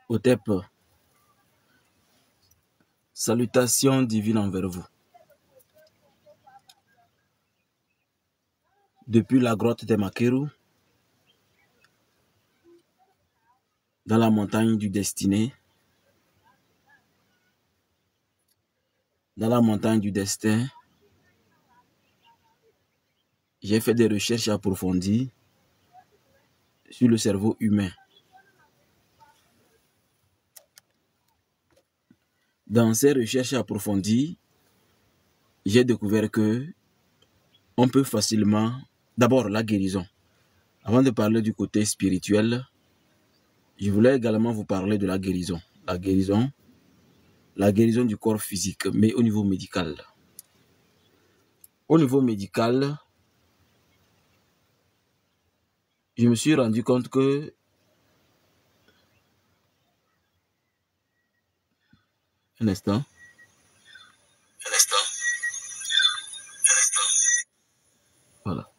Otep, salutations divines envers vous. Depuis la grotte de Makeru, dans la montagne du destiné, dans la montagne du destin, j'ai fait des recherches approfondies sur le cerveau humain. Dans ces recherches approfondies, j'ai découvert que on peut facilement, d'abord la guérison. Avant de parler du côté spirituel, je voulais également vous parler de la guérison. La guérison du corps physique, mais au niveau médical. Au niveau médical, je me suis rendu compte que un instant. Voilà.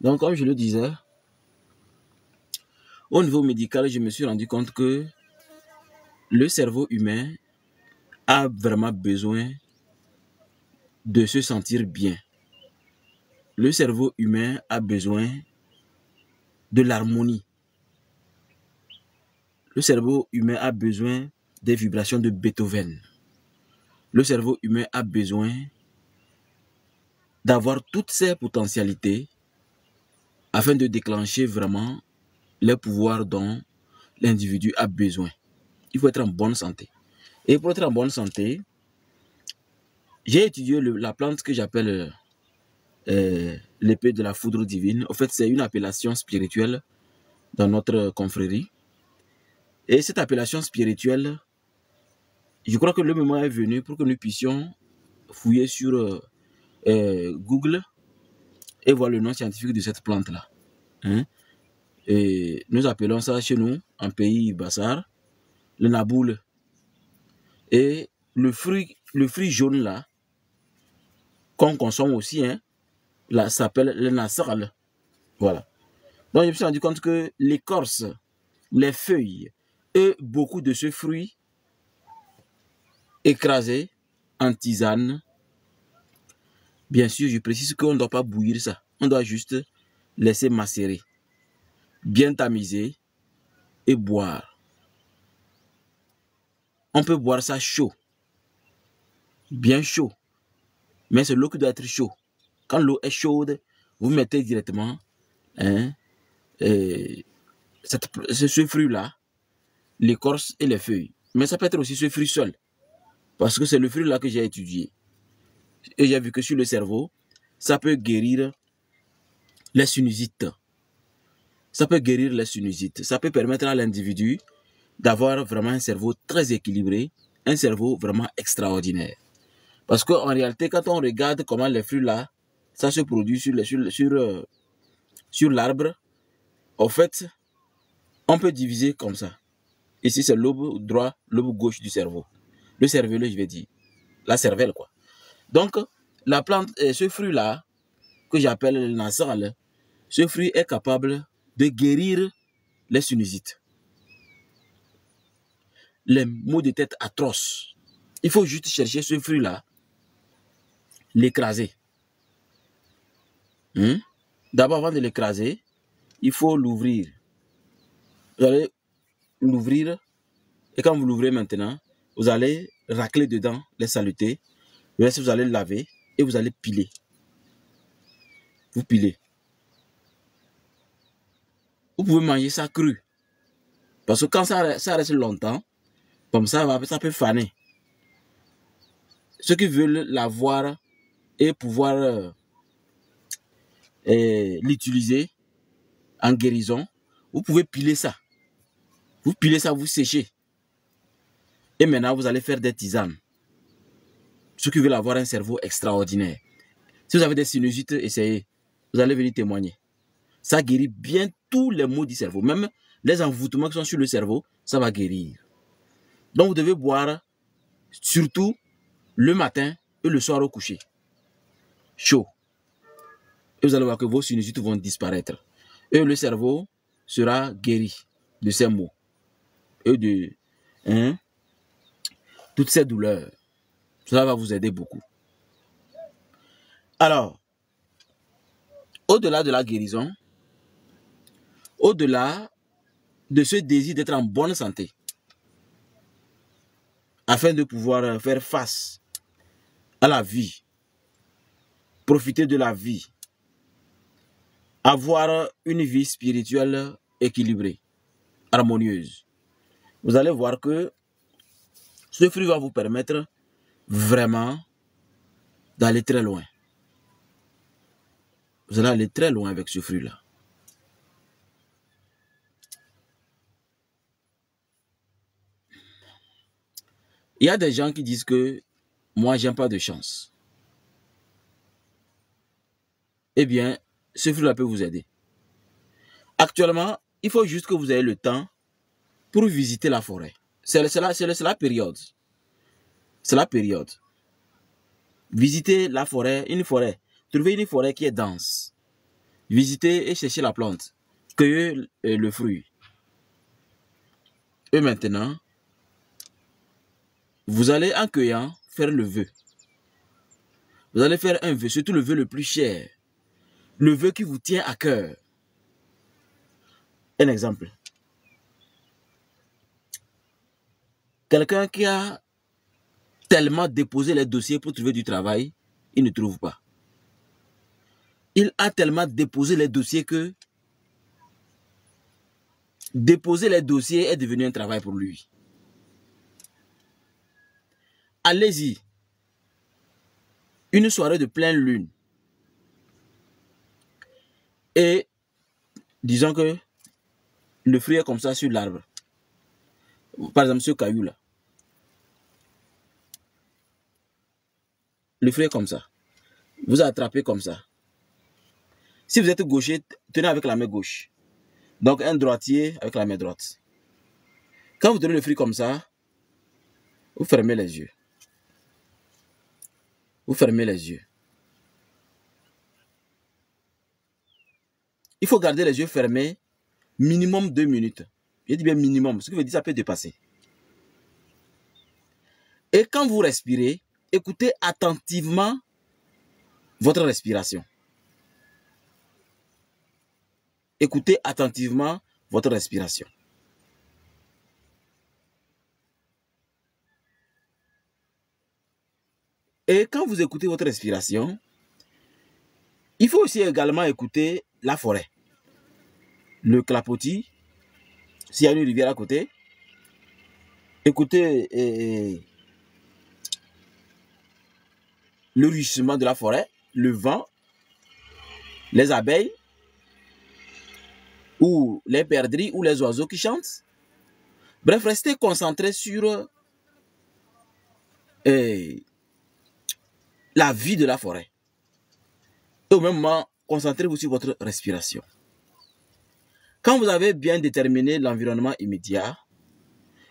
Donc, comme je le disais, au niveau médical, je me suis rendu compte que le cerveau humain a vraiment besoin de se sentir bien. Le cerveau humain a besoin de l'harmonie. Le cerveau humain a besoin des vibrations de Beethoven. Le cerveau humain a besoin d'avoir toutes ses potentialités afin de déclencher vraiment les pouvoirs dont l'individu a besoin. Il faut être en bonne santé. Et pour être en bonne santé, j'ai étudié la plante que j'appelle l'épée de la foudre divine. En fait, c'est une appellation spirituelle dans notre confrérie. Et cette appellation spirituelle, je crois que le moment est venu pour que nous puissions fouiller sur Google et voir le nom scientifique de cette plante-là. Hein? Et nous appelons ça chez nous, en pays Bassar, le naboule. Et le fruit jaune là, qu'on consomme aussi, hein, là, s'appelle le nassal. Voilà. Donc, je me suis rendu compte que l'écorce, les feuilles et beaucoup de ce fruit écrasé en tisane, bien sûr, je précise qu'on ne doit pas bouillir ça. On doit juste laisser macérer, bien tamiser et boire. On peut boire ça chaud, bien chaud, mais c'est l'eau qui doit être chaude. Quand l'eau est chaude, vous mettez directement ce fruit-là, l'écorce et les feuilles. Mais ça peut être aussi ce fruit seul, parce que c'est le fruit-là que j'ai étudié. Et j'ai vu que sur le cerveau, ça peut guérir les sinusites. Ça peut guérir les sinusites. Ça peut permettre à l'individu d'avoir vraiment un cerveau très équilibré, un cerveau vraiment extraordinaire. Parce qu'en réalité, quand on regarde comment les fruits là, ça se produit sur l'arbre, en fait, on peut diviser comme ça. Ici, c'est l'aube droit, l'aube gauche du cerveau. Le cervelet, je vais dire. La cervelle, quoi. Donc, la plante, ce fruit-là, que j'appelle le nasal, ce fruit est capable de guérir les sinusites. Les maux de tête atroces. Il faut juste chercher ce fruit-là, l'écraser. D'abord, avant de l'écraser, il faut l'ouvrir. Vous allez l'ouvrir et quand vous l'ouvrez maintenant, vous allez racler dedans les saletés. Le reste, vous allez le laver et vous allez piler. Vous pilez. Vous pouvez manger ça cru. Parce que quand ça reste longtemps, comme ça peut faner. Ceux qui veulent l'avoir et pouvoir l'utiliser en guérison, vous pouvez piler ça. Vous pilez ça, vous séchez. Et maintenant, vous allez faire des tisanes. Ceux qui veulent avoir un cerveau extraordinaire. Si vous avez des sinusites, essayez. Vous allez venir témoigner. Ça guérit bien tous les maux du cerveau. Même les envoûtements qui sont sur le cerveau, ça va guérir. Donc, vous devez boire surtout le matin et le soir au coucher. Chaud. Et vous allez voir que vos sinusites vont disparaître. Et le cerveau sera guéri de ces maux. et de hein, toutes ces douleurs. Cela va vous aider beaucoup. Alors, au-delà de la guérison, au-delà de ce désir d'être en bonne santé, afin de pouvoir faire face à la vie, profiter de la vie, avoir une vie spirituelle équilibrée, harmonieuse. Vous allez voir que ce fruit va vous permettre vraiment d'aller très loin. Vous allez aller très loin avec ce fruit-là. Il y a des gens qui disent que moi, j'aime pas de chance. Eh bien, ce fruit-là peut vous aider. Actuellement, il faut juste que vous ayez le temps pour visiter la forêt. C'est la période. C'est la période. Visitez la forêt, une forêt. Trouvez une forêt qui est dense. Visitez et cherchez la plante. Cueillez le fruit. Et maintenant, vous allez en cueillant faire le vœu. Vous allez faire un vœu, surtout le vœu le plus cher. Le vœu qui vous tient à cœur. Un exemple. Quelqu'un qui a tellement déposé les dossiers pour trouver du travail, il ne trouve pas. Il a tellement déposé les dossiers que déposer les dossiers est devenu un travail pour lui. Allez-y. Une soirée de pleine lune. Et disons que le fruit est comme ça sur l'arbre. Par exemple, ce caillou-là. Le fruit est comme ça. Vous attrapez comme ça. Si vous êtes gaucher, tenez avec la main gauche. Donc un droitier avec la main droite. Quand vous tenez le fruit comme ça, vous fermez les yeux. Vous fermez les yeux. Il faut garder les yeux fermés minimum 2 minutes. Je dis bien minimum, ce qui veut dire ça peut dépasser. Et quand vous respirez, écoutez attentivement votre respiration. Écoutez attentivement votre respiration. Et quand vous écoutez votre respiration, il faut aussi également écouter la forêt. Le clapotis, s'il y a une rivière à côté, écoutez le rugissement de la forêt, le vent, les abeilles, ou les perdrix, ou les oiseaux qui chantent. Bref, restez concentrés sur la vie de la forêt. Et au même moment, concentrez-vous sur votre respiration. Quand vous avez bien déterminé l'environnement immédiat,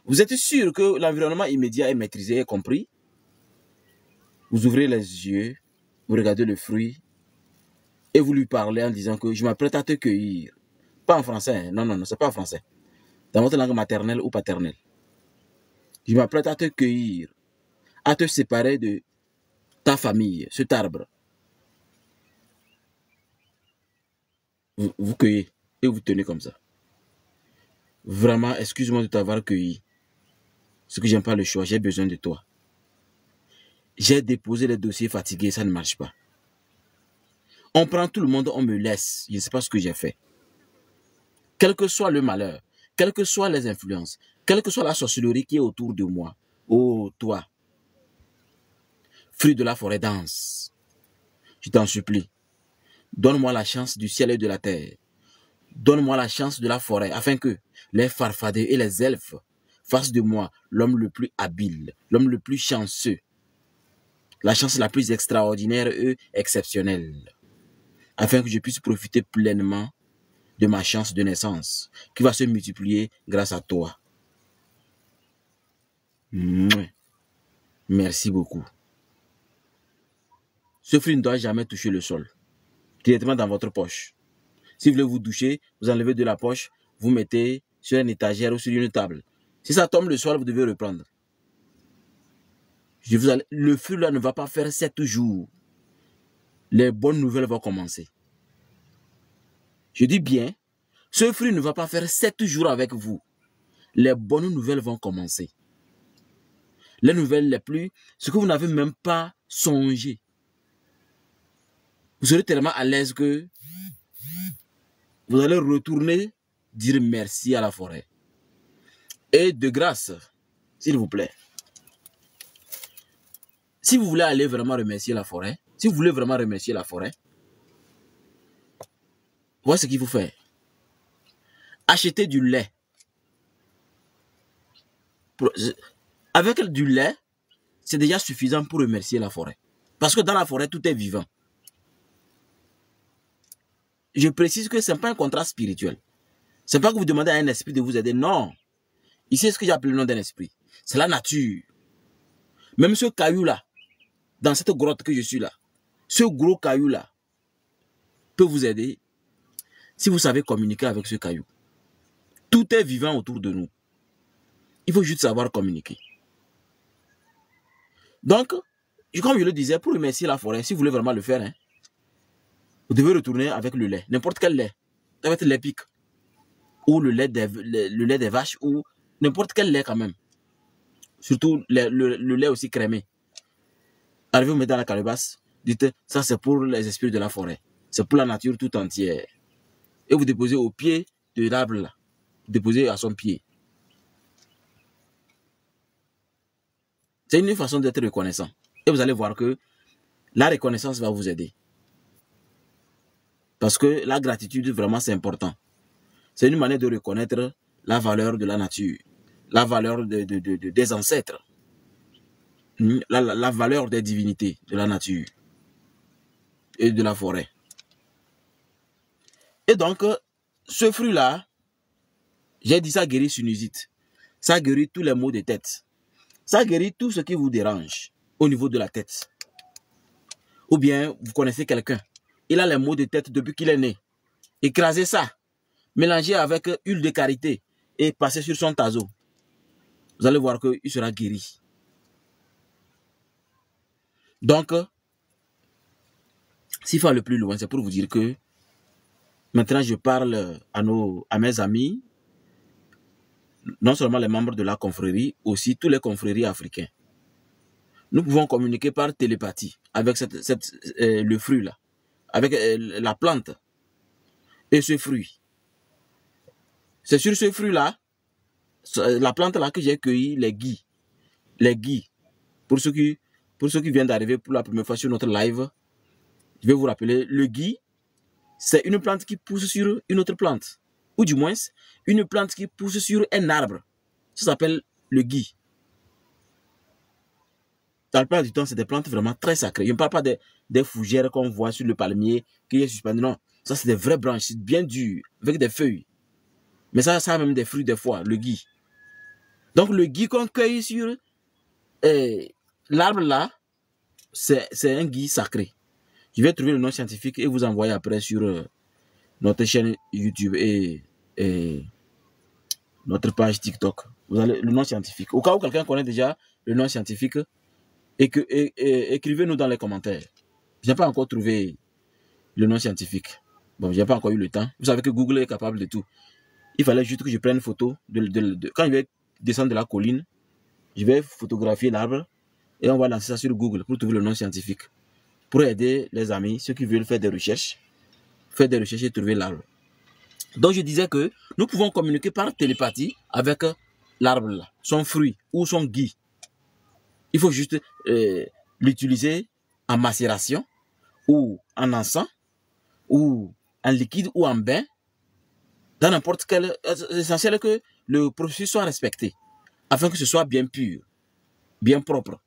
vous êtes sûr que l'environnement immédiat est maîtrisé et compris. Vous ouvrez les yeux, vous regardez le fruit et vous lui parlez en disant que je m'apprête à te cueillir. Pas en français, hein. Non, non, non, c'est pas en français. Dans votre langue maternelle ou paternelle. Je m'apprête à te cueillir, à te séparer de ta famille, cet arbre. Vous cueillez et vous tenez comme ça. Vraiment, excuse-moi de t'avoir cueilli. Ce que j'aime pas le choix, j'ai besoin de toi. J'ai déposé les dossiers fatigués, ça ne marche pas. On prend tout le monde, on me laisse. Je ne sais pas ce que j'ai fait. Quel que soit le malheur, quelles que soient les influences, quelle que soit la sorcellerie qui est autour de moi, oh toi, fruit de la forêt dense, je t'en supplie, donne-moi la chance du ciel et de la terre. Donne-moi la chance de la forêt, afin que les farfadets et les elfes fassent de moi l'homme le plus habile, l'homme le plus chanceux, la chance la plus extraordinaire et exceptionnelle, afin que je puisse profiter pleinement de ma chance de naissance, qui va se multiplier grâce à toi. Merci beaucoup. Ce fruit ne doit jamais toucher le sol, directement dans votre poche. Si vous voulez vous doucher, vous enlevez de la poche, vous mettez sur une étagère ou sur une table. Si ça tombe le soir, vous devez reprendre. Le fruit là ne va pas faire 7 jours. Les bonnes nouvelles vont commencer. Je dis bien, ce fruit ne va pas faire 7 jours avec vous. Les bonnes nouvelles vont commencer. Les nouvelles les plus, ce que vous n'avez même pas songé. Vous serez tellement à l'aise que vous allez retourner dire merci à la forêt. Et de grâce, s'il vous plaît, si vous voulez aller vraiment remercier la forêt, si vous voulez vraiment remercier la forêt, voici ce qu'il faut faire. Achetez du lait. Avec du lait, c'est déjà suffisant pour remercier la forêt. Parce que dans la forêt, tout est vivant. Je précise que ce n'est pas un contrat spirituel. Ce n'est pas que vous demandez à un esprit de vous aider. Non. Ici, c'est ce que j'appelle le nom d'un esprit. C'est la nature. Même ce caillou-là, dans cette grotte que je suis là, ce gros caillou-là peut vous aider si vous savez communiquer avec ce caillou. Tout est vivant autour de nous. Il faut juste savoir communiquer. Donc, comme je le disais, pour remercier la forêt, si vous voulez vraiment le faire, hein, vous devez retourner avec le lait. N'importe quel lait. Ça va être lait pique. Ou le lait des vaches. Ou n'importe quel lait quand même. Surtout le lait aussi crémé. Arrivez, vous mettez dans la calebasse. Dites, ça c'est pour les esprits de la forêt. C'est pour la nature tout entière. Et vous déposez au pied de l'arbre là. Vous déposez à son pied. C'est une façon d'être reconnaissant. Et vous allez voir que la reconnaissance va vous aider. Parce que la gratitude, vraiment, c'est important. C'est une manière de reconnaître la valeur de la nature, la valeur des ancêtres, la valeur des divinités de la nature et de la forêt. Et donc, ce fruit-là, j'ai dit ça guérit sinusite. Ça guérit tous les maux de tête. Ça guérit tout ce qui vous dérange au niveau de la tête. Ou bien, vous connaissez quelqu'un. Il a les maux de tête depuis qu'il est né. Écrasez ça. Mélangez avec huile de karité et passez sur son taseau. Vous allez voir qu'il sera guéri. Donc, s'il faut aller plus loin, c'est pour vous dire que maintenant je parle à mes amis, non seulement les membres de la confrérie, aussi tous les confréries africains. Nous pouvons communiquer par télépathie avec le fruit là, avec la plante et ce fruit. C'est sur ce fruit là, la plante là que j'ai cueilli les gui. Les gui. Pour ceux qui viennent d'arriver pour la première fois sur notre live, je vais vous rappeler, le gui, c'est une plante qui pousse sur une autre plante. Ou du moins, une plante qui pousse sur un arbre. Ça s'appelle le gui. Dans le plupart du temps, c'est des plantes vraiment très sacrées. Je ne parle pas des fougères qu'on voit sur le palmier qui est suspendu. Non, ça c'est des vraies branches, c'est bien dur, avec des feuilles. Mais ça a même des fruits des fois, le gui. Donc le gui qu'on cueille sur l'arbre là, c'est un gui sacré. Je vais trouver le nom scientifique et vous envoyer après sur notre chaîne YouTube et notre page TikTok. Vous avez le nom scientifique. Au cas où quelqu'un connaît déjà le nom scientifique, écrivez-nous dans les commentaires. Je n'ai pas encore trouvé le nom scientifique. Bon, je n'ai pas encore eu le temps. Vous savez que Google est capable de tout. Il fallait juste que je prenne une photo. Quand je vais descendre de la colline, je vais photographier l'arbre et on va lancer ça sur Google pour trouver le nom scientifique. Pour aider les amis, ceux qui veulent faire des recherches et trouver l'arbre. Donc je disais que nous pouvons communiquer par télépathie avec l'arbre là, son fruit ou son gui. Il faut juste l'utiliser en macération ou en encens ou en liquide ou en bain. Dans n'importe quel... C'est essentiel que le processus soit respecté afin que ce soit bien pur, bien propre.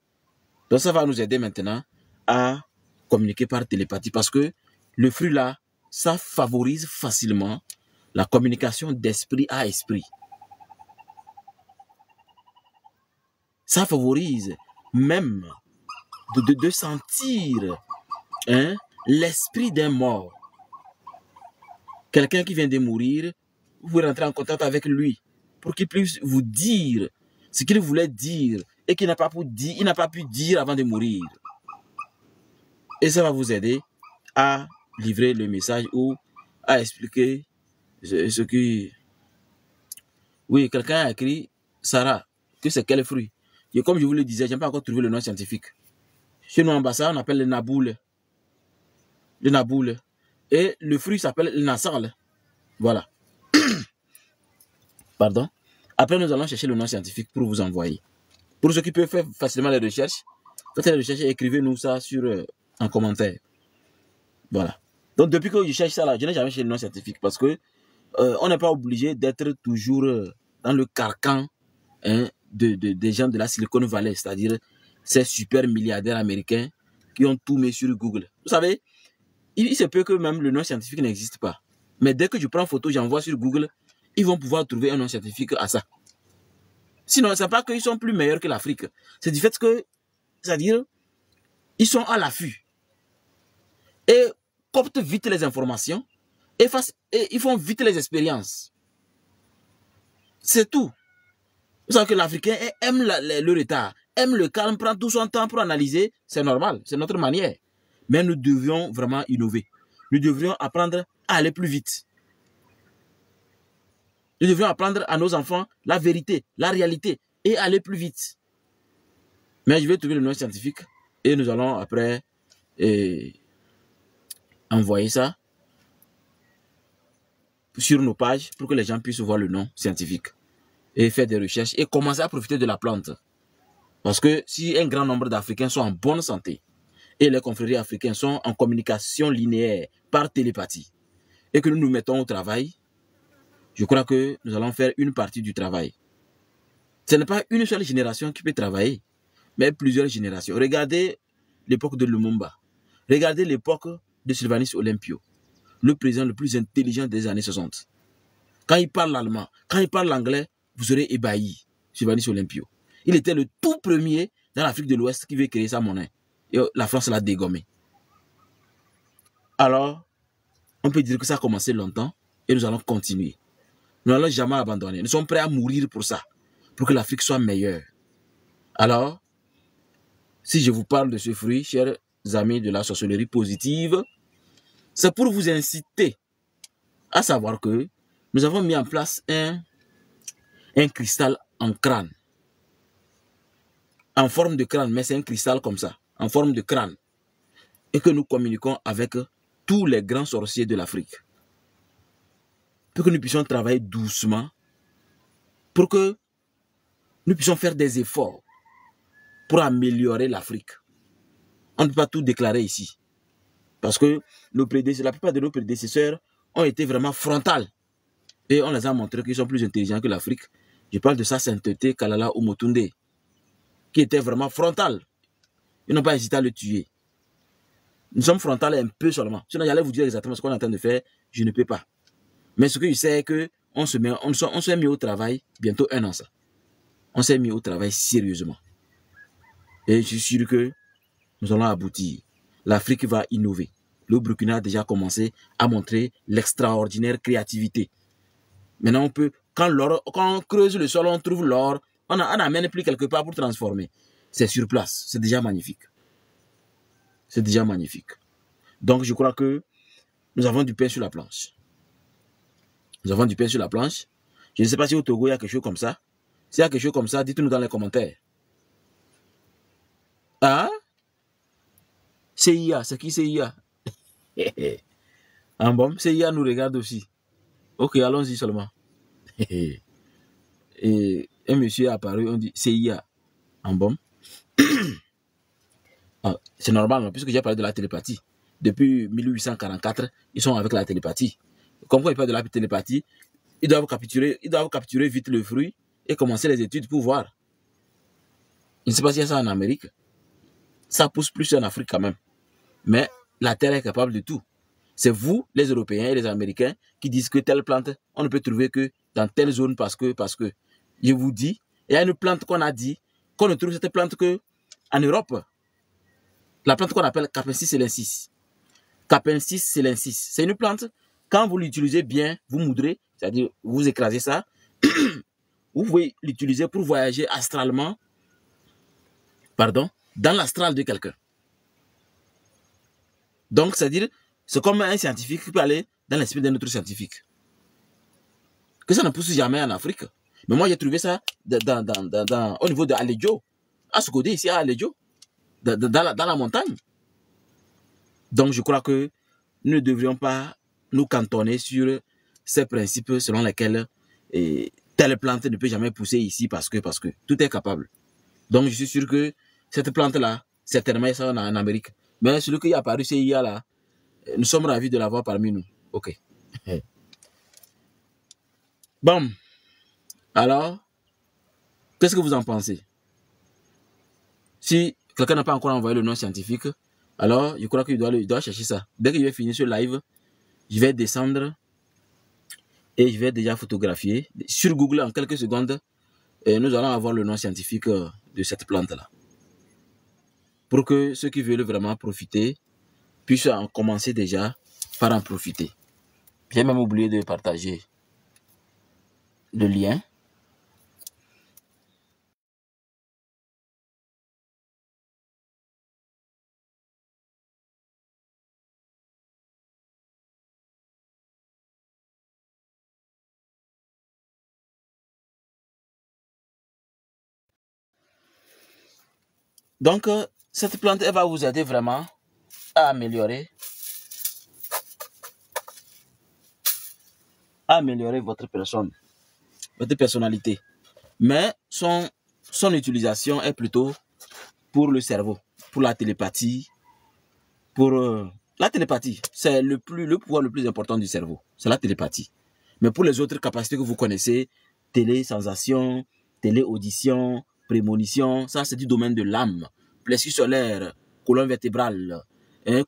Donc ça va nous aider maintenant à communiquer par télépathie parce que le fruit là, ça favorise facilement la communication d'esprit à esprit. Ça favorise même de sentir l'esprit d'un mort. Quelqu'un qui vient de mourir, vous pouvez rentrer en contact avec lui pour qu'il puisse vous dire ce qu'il voulait dire et qu'il n'a pas pu dire avant de mourir. Et ça va vous aider à livrer le message ou à expliquer ce qui... Oui, quelqu'un a écrit, Sarah, que c'est quel fruit? Et comme je vous le disais, je n'ai pas encore trouvé le nom scientifique. Chez nous, en Bassa, on appelle le naboule. Le naboule. Et le fruit s'appelle le nassal. Voilà. Pardon. Après, nous allons chercher le nom scientifique pour vous envoyer. Pour ceux qui peuvent faire facilement les recherches, faites les recherches et écrivez-nous ça en commentaire. Voilà. Donc, depuis que je cherche ça là, je n'ai jamais cherché le nom scientifique parce que on n'est pas obligé d'être toujours dans le carcan des gens de la Silicon Valley, c'est-à-dire ces super milliardaires américains qui ont tout mis sur Google. Vous savez, il se peut que même le nom scientifique n'existe pas. Mais dès que je prends photo, j'envoie sur Google, ils vont pouvoir trouver un nom scientifique à ça. Sinon, ce n'est pas qu'ils sont plus meilleurs que l'Afrique. C'est du fait que, c'est-à-dire, ils sont à l'affût. Et captent vite les informations et ils font vite les expériences. C'est tout. Vous savez que l'Africain aime le retard, aime le calme, prend tout son temps pour analyser. C'est normal, c'est notre manière. Mais nous devions vraiment innover. Nous devrions apprendre à aller plus vite. Nous devrions apprendre à nos enfants la vérité, la réalité et aller plus vite. Mais je vais trouver le nom scientifique et nous allons après envoyer ça sur nos pages pour que les gens puissent voir le nom scientifique et faire des recherches et commencer à profiter de la plante. Parce que si un grand nombre d'Africains sont en bonne santé et les confréries africaines sont en communication linéaire par télépathie et que nous nous mettons au travail, je crois que nous allons faire une partie du travail. Ce n'est pas une seule génération qui peut travailler, mais plusieurs générations. Regardez l'époque de Lumumba. Regardez l'époque de Sylvanus Olympio, le président le plus intelligent des années 60. Quand il parle l'allemand, quand il parle l'anglais, vous serez ébahi, Sylvanus Olympio. Il était le tout premier dans l'Afrique de l'Ouest qui veut créer sa monnaie. Et la France l'a dégommé. Alors, on peut dire que ça a commencé longtemps et nous allons continuer. Nous n'allons jamais abandonner. Nous sommes prêts à mourir pour ça, pour que l'Afrique soit meilleure. Alors, si je vous parle de ce fruit, chers amis de la sorcellerie positive, c'est pour vous inciter à savoir que nous avons mis en place un cristal en crâne. En forme de crâne, mais c'est un cristal comme ça, en forme de crâne. Et que nous communiquons avec tous les grands sorciers de l'Afrique. Pour que nous puissions travailler doucement, pour que nous puissions faire des efforts pour améliorer l'Afrique. On ne peut pas tout déclarer ici. Parce que la plupart de nos prédécesseurs ont été vraiment frontales. Et on les a montré qu'ils sont plus intelligents que l'Afrique. Je parle de sa sainteté, Kalala Omotunde, qui était vraiment frontal. Ils n'ont pas hésité à le tuer. Nous sommes frontales un peu seulement. Sinon, j'allais vous dire exactement ce qu'on est en train de faire. Je ne peux pas. Mais ce que je sais, c'est qu'on s'est mis au travail, bientôt 1 an ça. On s'est mis au travail sérieusement. Et je suis sûr que nous allons aboutir. L'Afrique va innover. Le Burkina a déjà commencé à montrer l'extraordinaire créativité. Maintenant, quand on creuse le sol, on trouve l'or, on n'amène plus quelque part pour transformer. C'est sur place. C'est déjà magnifique. C'est déjà magnifique. Donc, je crois que nous avons du pain sur la planche. Nous avons du pain sur la planche. Je ne sais pas si au Togo, il y a quelque chose comme ça. S'il y a quelque chose comme ça, dites-nous dans les commentaires. Ah? CIA, c'est qui CIA? En bon, CIA nous regarde aussi. Ok, allons-y seulement. Et un monsieur est apparu, on dit CIA. En bon. Ah, c'est normal, puisque j'ai parlé de la télépathie. Depuis 1844, ils sont avec la télépathie. Comme quand ils parlent de la télépathie, ils doivent capturer vite le fruit et commencer les études pour voir. Je ne sais pas s'il y a ça en Amérique. Ça pousse plus en Afrique quand même. Mais la Terre est capable de tout. C'est vous, les Européens et les Américains, qui disent que telle plante, on ne peut trouver que dans telle zone parce que, je vous dis, il y a une plante qu'on a dit, qu'on ne trouve cette plante que en Europe. La plante qu'on appelle Capensis silensis. Capensis silensis. C'est une plante, quand vous l'utilisez bien, vous moudrez, c'est-à-dire vous écrasez ça, vous pouvez l'utiliser pour voyager astralement, pardon, dans l'astral de quelqu'un. Donc, c'est-à-dire, c'est comme un scientifique qui peut aller dans l'esprit d'un autre scientifique. Que ça ne pousse jamais en Afrique. Mais moi, j'ai trouvé ça au niveau de Aledjo, à ce côté ici, à Aledjo, dans la montagne. Donc, je crois que nous ne devrions pas nous cantonner sur ces principes selon lesquels telle plante ne peut jamais pousser ici parce que tout est capable. Donc, je suis sûr que cette plante-là, certainement, ça en Amérique. Mais celui qui est apparu CIA là, nous sommes ravis de l'avoir parmi nous. OK. Bon. Alors, qu'est-ce que vous en pensez? Si quelqu'un n'a pas encore envoyé le nom scientifique, alors je crois qu'il doit chercher ça. Dès que je vais finir ce live, je vais descendre et je vais déjà photographier. Sur Google, en quelques secondes, nous allons avoir le nom scientifique de cette plante-là. Pour que ceux qui veulent vraiment profiter puissent en commencer déjà par en profiter. J'ai même oublié de partager le lien. Donc, cette plante, elle va vous aider vraiment à améliorer votre personne, votre personnalité. Mais son utilisation est plutôt pour le cerveau, pour la télépathie. Pour la télépathie, c'est le pouvoir le plus important du cerveau. C'est la télépathie. Mais pour les autres capacités que vous connaissez, télé-sensation, télé-audition, prémonition, ça c'est du domaine de l'âme. Plexus solaire, colonne vertébrale,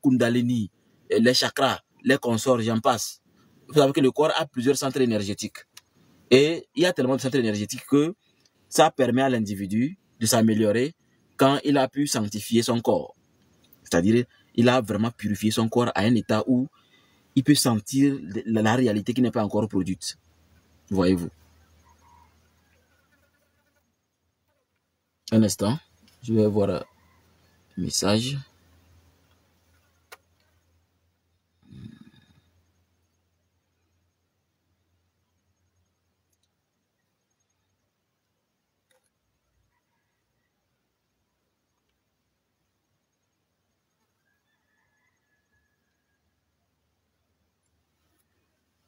kundalini, les chakras, les consorts, j'en passe. Vous savez que le corps a plusieurs centres énergétiques. Et il y a tellement de centres énergétiques que ça permet à l'individu de s'améliorer quand il a pu sanctifier son corps. C'est-à-dire, il a vraiment purifié son corps à un état où il peut sentir la réalité qui n'est pas encore produite. Voyez-vous. Un instant, je vais voir un message.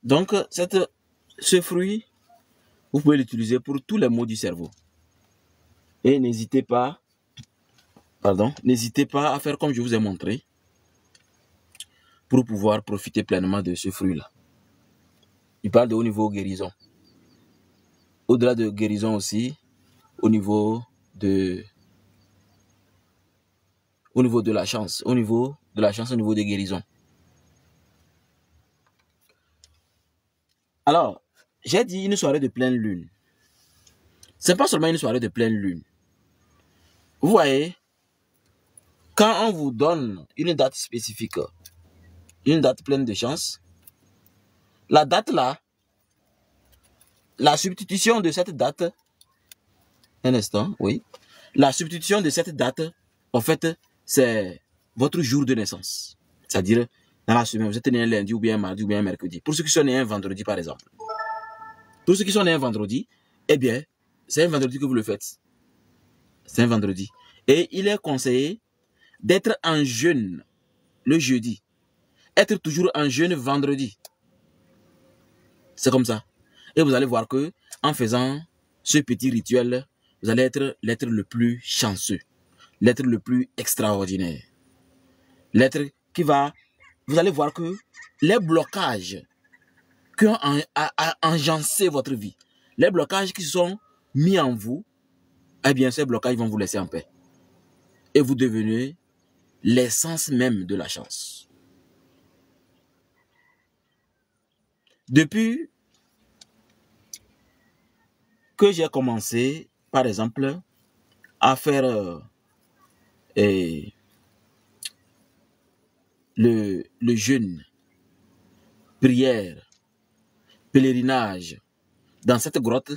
Donc, ce fruit, vous pouvez l'utiliser pour tous les maux du cerveau. Et n'hésitez pas à faire comme je vous ai montré pour pouvoir profiter pleinement de ce fruit-là. Il parle de haut niveau guérison. Au-delà de guérison aussi, au niveau de la chance, au niveau de guérison. Alors, j'ai dit une soirée de pleine lune. Ce n'est pas seulement une soirée de pleine lune. Vous voyez, quand on vous donne une date spécifique, une date pleine de chance, la date là, la substitution de cette date, un instant, oui, la substitution de cette date, en fait, c'est votre jour de naissance. C'est-à-dire, dans la semaine, vous êtes né un lundi ou bien un mardi ou bien un mercredi. Pour ceux qui sont nés un vendredi, par exemple. Pour ceux qui sont nés un vendredi, eh bien, c'est un vendredi que vous le faites. C'est un vendredi. Et il est conseillé d'être en jeûne le jeudi. Être toujours en jeûne vendredi. C'est comme ça. Et vous allez voir que en faisant ce petit rituel, vous allez être l'être le plus chanceux, l'être le plus extraordinaire. L'être qui va... Vous allez voir que les blocages qui ont enjancé votre vie, les blocages qui sont mis en vous, eh bien, ces blocages vont vous laisser en paix. Et vous devenez l'essence même de la chance. Depuis que j'ai commencé, par exemple, à faire le jeûne, prière, pèlerinage dans cette grotte,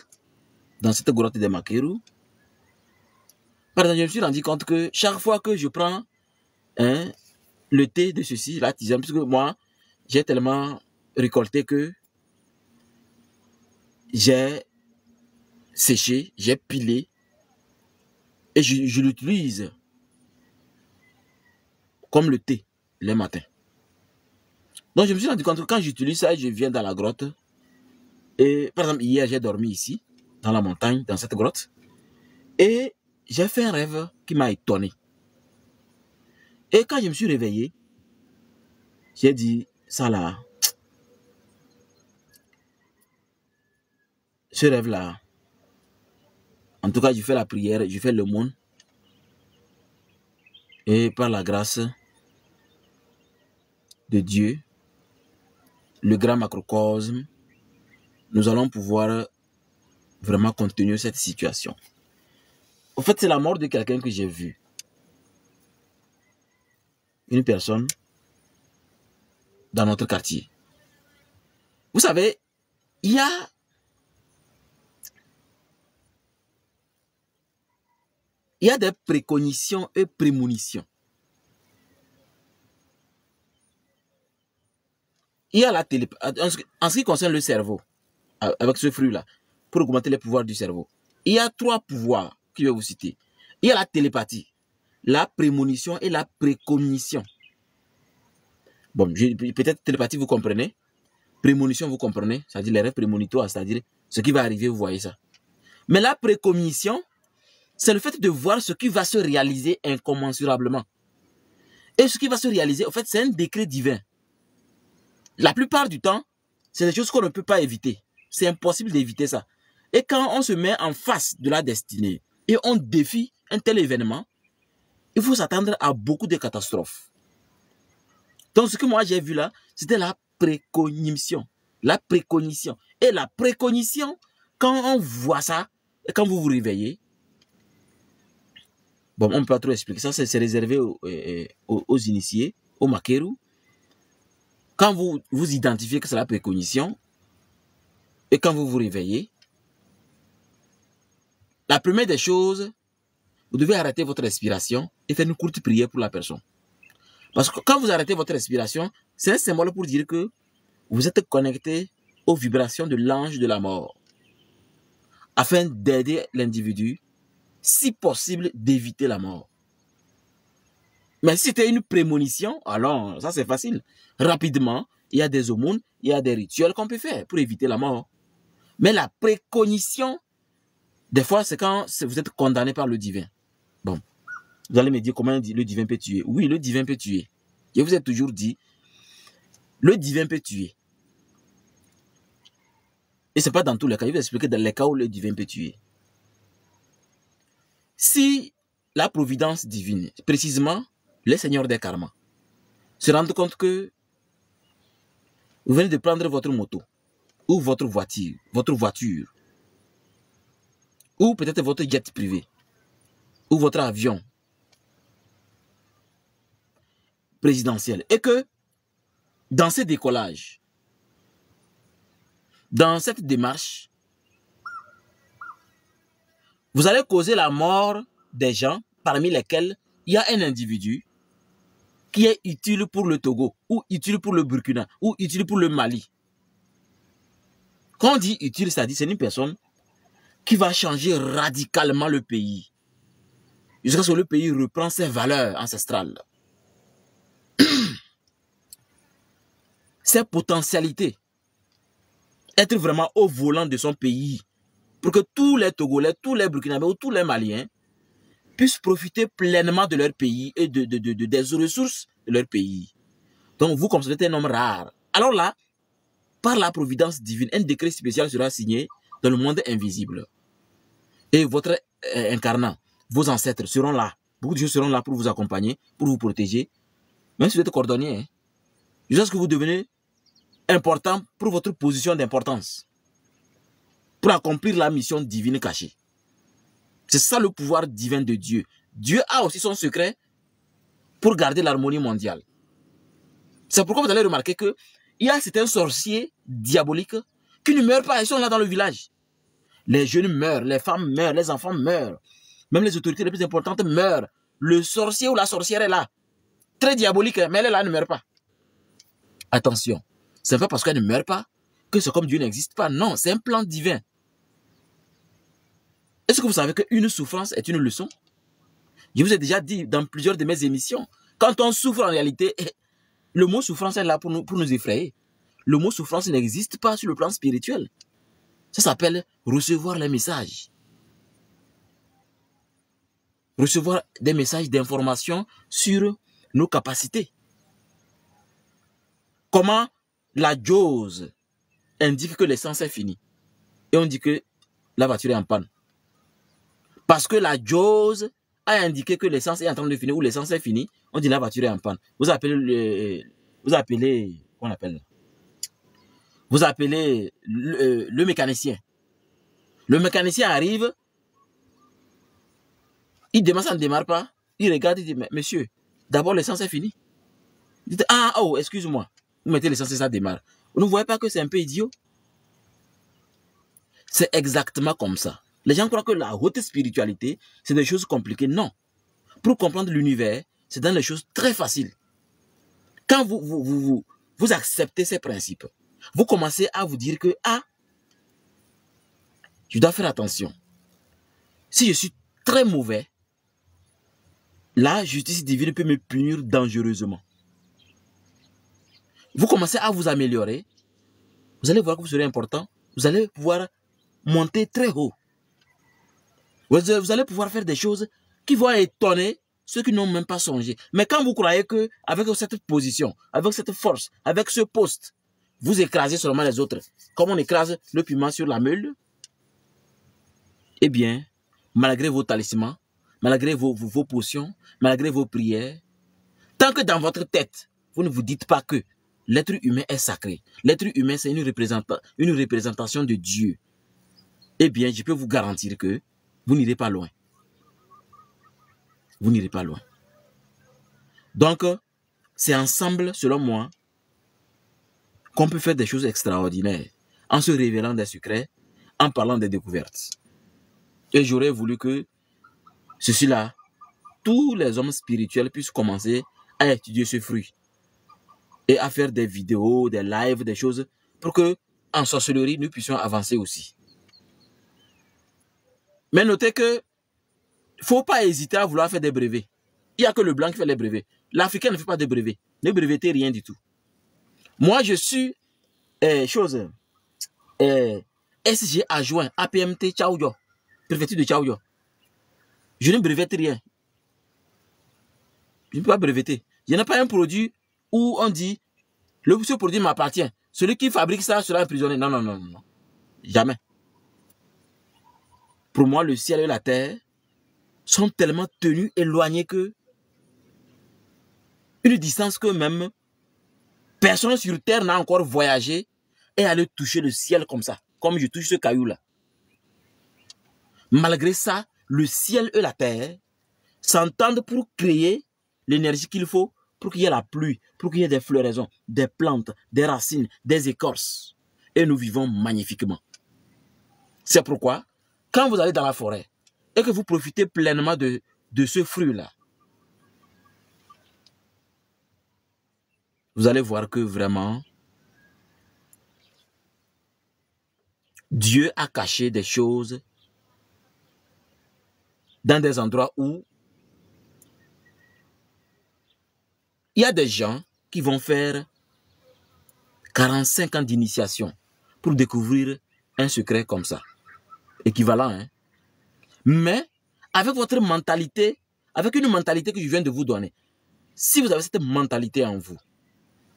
dans cette grotte des Makeru. Par exemple, je me suis rendu compte que chaque fois que je prends le thé de ceci, la tisane, puisque moi, j'ai tellement récolté que j'ai séché, j'ai pilé, et je l'utilise comme le thé le matin. Donc, je me suis rendu compte que quand j'utilise ça, je viens dans la grotte. Et par exemple, hier, j'ai dormi ici, dans la montagne, dans cette grotte. Et j'ai fait un rêve qui m'a étonné. Et quand je me suis réveillé, j'ai dit, ça là, ce rêve-là, en tout cas, je fais la prière, je fais le monde. Et par la grâce de Dieu, le grand macrocosme, nous allons pouvoir vraiment contenir cette situation. En fait, c'est la mort de quelqu'un que j'ai vu. Une personne dans notre quartier. Vous savez, il y a des précognitions et prémonitions. Il y a la télépathie. En ce qui concerne le cerveau, avec ce fruit-là, pour augmenter les pouvoirs du cerveau, il y a 3 pouvoirs que je vais vous citer. Il y a la télépathie, la prémonition et la précognition. Bon, peut-être télépathie, vous comprenez. Prémonition, vous comprenez. C'est-à-dire les rêves prémonitoires, c'est-à-dire ce qui va arriver, vous voyez ça. Mais la précognition, c'est le fait de voir ce qui va se réaliser incommensurablement. Et ce qui va se réaliser, en fait, c'est un décret divin. La plupart du temps, c'est des choses qu'on ne peut pas éviter. C'est impossible d'éviter ça. Et quand on se met en face de la destinée et on défie un tel événement, il faut s'attendre à beaucoup de catastrophes. Donc, ce que moi j'ai vu là, c'était la précognition. La précognition. Et la précognition, quand on voit ça, et quand vous vous réveillez, bon, on ne peut pas trop expliquer ça, c'est réservé aux initiés, aux Makeru. Quand vous identifiez que c'est la précognition, et quand vous vous réveillez, la première des choses, vous devez arrêter votre respiration et faire une courte prière pour la personne. Parce que quand vous arrêtez votre respiration, c'est un symbole pour dire que vous êtes connecté aux vibrations de l'ange de la mort, afin d'aider l'individu, si possible, d'éviter la mort. Mais si c'était une prémonition, alors ça c'est facile. Rapidement, il y a des aumônes, il y a des rituels qu'on peut faire pour éviter la mort. Mais la précognition, des fois, c'est quand vous êtes condamné par le divin. Bon, vous allez me dire comment le divin peut tuer. Oui, le divin peut tuer. Je vous ai toujours dit, le divin peut tuer. Et ce n'est pas dans tous les cas. Je vais vous expliquer dans les cas où le divin peut tuer. Si la providence divine, précisément les seigneurs des karmas, se rendent compte que vous venez de prendre votre moto, ou votre voiture, ou peut-être votre jet privé, ou votre avion présidentiel, et que dans ces décollages, dans cette démarche, vous allez causer la mort des gens parmi lesquels il y a un individu qui est utile pour le Togo, ou utile pour le Burkina, ou utile pour le Mali. Quand on dit utile, c'est-à-dire c'est une personne qui va changer radicalement le pays, jusqu'à ce que le pays reprend ses valeurs ancestrales, ses potentialités, être vraiment au volant de son pays, pour que tous les Togolais, tous les Burkinabés ou tous les Maliens puissent profiter pleinement de leur pays et des ressources de leur pays. Donc vous, comme vous êtes un homme rare, alors là, par la providence divine, un décret spécial sera signé dans le monde invisible. Et votre incarnat, vos ancêtres seront là. Beaucoup de gens seront là pour vous accompagner, pour vous protéger. Même si vous êtes cordonnier, hein, jusqu'à ce que vous devenez important pour votre position d'importance, pour accomplir la mission divine cachée. C'est ça le pouvoir divin de Dieu. Dieu a aussi son secret pour garder l'harmonie mondiale. C'est pourquoi vous allez remarquer qu'il y a certains sorciers diaboliques qui ne meurent pas, ils sont là dans le village. Les jeunes meurent, les femmes meurent, les enfants meurent. Même les autorités les plus importantes meurent. Le sorcier ou la sorcière est là. Très diabolique, mais elle est là, elle ne meurt pas. Attention, ce n'est pas parce qu'elle ne meurt pas que c'est comme Dieu n'existe pas. Non, c'est un plan divin. Est-ce que vous savez qu'une souffrance est une leçon? Je vous ai déjà dit dans plusieurs de mes émissions, quand on souffre en réalité, le mot souffrance est là pour nous effrayer. Le mot souffrance n'existe pas sur le plan spirituel. Ça s'appelle recevoir les messages. Recevoir des messages d'information sur nos capacités. Comment la jauge indique que l'essence est finie. Et on dit que la voiture est en panne. Parce que la jauge a indiqué que l'essence est en train de finir ou l'essence est finie, on dit la voiture est en panne. Vous appelez le mécanicien. Le mécanicien arrive, il demande, ça ne démarre pas, il regarde, il dit, mais monsieur, d'abord l'essence est finie. Il dit, ah, oh, excuse-moi, vous mettez l'essence et ça démarre. Vous ne voyez pas que c'est un peu idiot? C'est exactement comme ça. Les gens croient que la haute spiritualité, c'est des choses compliquées. Non. Pour comprendre l'univers, c'est dans les choses très faciles. Quand vous acceptez ces principes, vous commencez à vous dire que, ah, je dois faire attention. Si je suis très mauvais, la justice divine peut me punir dangereusement. Vous commencez à vous améliorer, vous allez voir que vous serez important, vous allez pouvoir monter très haut. Vous allez pouvoir faire des choses qui vont étonner ceux qui n'ont même pas songé. Mais quand vous croyez que avec cette position, avec cette force, avec ce poste, vous écrasez seulement les autres, comme on écrase le piment sur la meule, eh bien, malgré vos talismans, malgré vos potions, malgré vos prières, tant que dans votre tête, vous ne vous dites pas que l'être humain est sacré, l'être humain c'est une représentation de Dieu, eh bien, je peux vous garantir que vous n'irez pas loin. Vous n'irez pas loin. Donc, c'est ensemble, selon moi, qu'on peut faire des choses extraordinaires en se révélant des secrets, en parlant des découvertes. Et j'aurais voulu que ceci-là, tous les hommes spirituels puissent commencer à étudier ce fruit et à faire des vidéos, des lives, des choses pour que, en sorcellerie, nous puissions avancer aussi. Mais notez que il ne faut pas hésiter à vouloir faire des brevets. Il n'y a que le blanc qui fait les brevets. L'Africain ne fait pas de brevets. Ne brevetez rien du tout. Moi, je suis SG adjoint APMT Tchaouyo, préfecture de Tchaouyo. Je ne brevette rien. Je ne peux pas brevetter. Je n'ai pas un produit où on dit ce produit m'appartient. Celui qui fabrique ça sera emprisonné. Non, non, non, non. Jamais. Pour moi, le ciel et la terre sont tellement tenus éloignés que une distance que même personne sur terre n'a encore voyagé et allé toucher le ciel comme ça, comme je touche ce caillou-là. Malgré ça, le ciel et la terre s'entendent pour créer l'énergie qu'il faut pour qu'il y ait la pluie, pour qu'il y ait des floraisons, des plantes, des racines, des écorces. Et nous vivons magnifiquement. C'est pourquoi, quand vous allez dans la forêt et que vous profitez pleinement de ce fruit-là, vous allez voir que vraiment, Dieu a caché des choses dans des endroits où il y a des gens qui vont faire 45 ans d'initiation pour découvrir un secret comme ça. Équivalent, hein? Mais avec votre mentalité, avec une mentalité que je viens de vous donner, si vous avez cette mentalité en vous,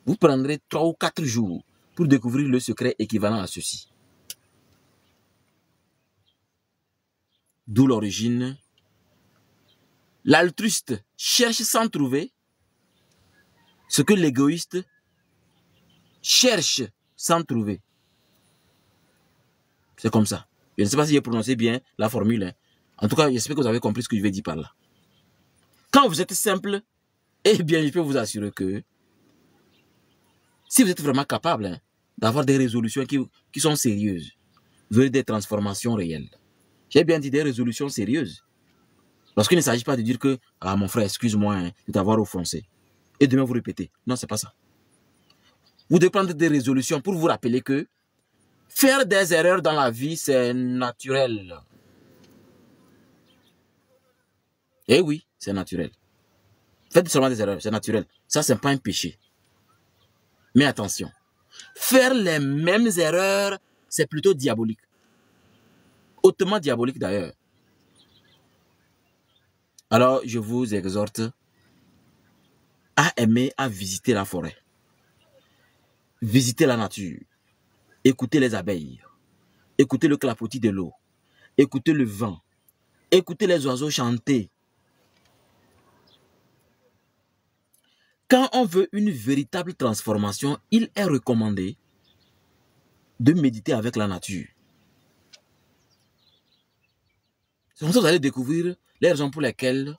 vous prendrez 3 ou 4 jours pour découvrir le secret équivalent à ceci. D'où l'origine. L'altruiste cherche sans trouver ce que l'égoïste cherche sans trouver. C'est comme ça. Je ne sais pas si j'ai prononcé bien la formule. Hein. En tout cas, j'espère que vous avez compris ce que je vais dire par là. Quand vous êtes simple, eh bien, je peux vous assurer que si vous êtes vraiment capable d'avoir des résolutions qui sont sérieuses, vous aurez des transformations réelles. J'ai bien dit des résolutions sérieuses. Lorsqu'il ne s'agit pas de dire que « Ah, mon frère, excuse-moi hein, de t'avoir offensé. » Et demain, vous répétez. Non, c'est pas ça. Vous devez prendre des résolutions pour vous rappeler que faire des erreurs dans la vie, c'est naturel. Eh oui, c'est naturel. Faites seulement des erreurs, c'est naturel. Ça, c'est pas un péché. Mais attention, faire les mêmes erreurs, c'est plutôt diabolique. Hautement diabolique d'ailleurs. Alors, je vous exhorte à aimer, à visiter la forêt. Visiter la nature. Écouter les abeilles. Écouter le clapotis de l'eau. Écouter le vent. Écouter les oiseaux chanter. Quand on veut une véritable transformation, il est recommandé de méditer avec la nature. C'est comme ça que vous allez découvrir les raisons pour lesquelles,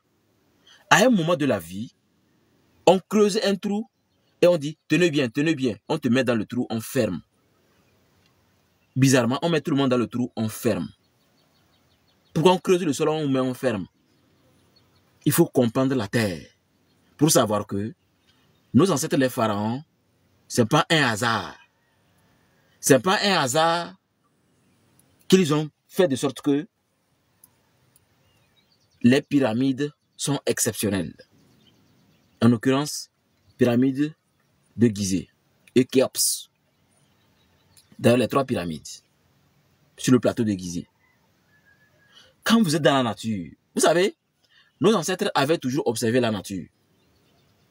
à un moment de la vie, on creuse un trou et on dit, tenez bien, on te met dans le trou, on ferme. Bizarrement, on met tout le monde dans le trou, on ferme. Pourquoi on creuse le sol, on met, on ferme? Il faut comprendre la terre pour savoir que nos ancêtres, les pharaons, ce n'est pas un hasard. Ce n'est pas un hasard qu'ils ont fait de sorte que les pyramides sont exceptionnelles. En l'occurrence, pyramide de Gizeh et Khéops. D'ailleurs, les 3 pyramides sur le plateau de Gizeh. Quand vous êtes dans la nature, vous savez, nos ancêtres avaient toujours observé la nature.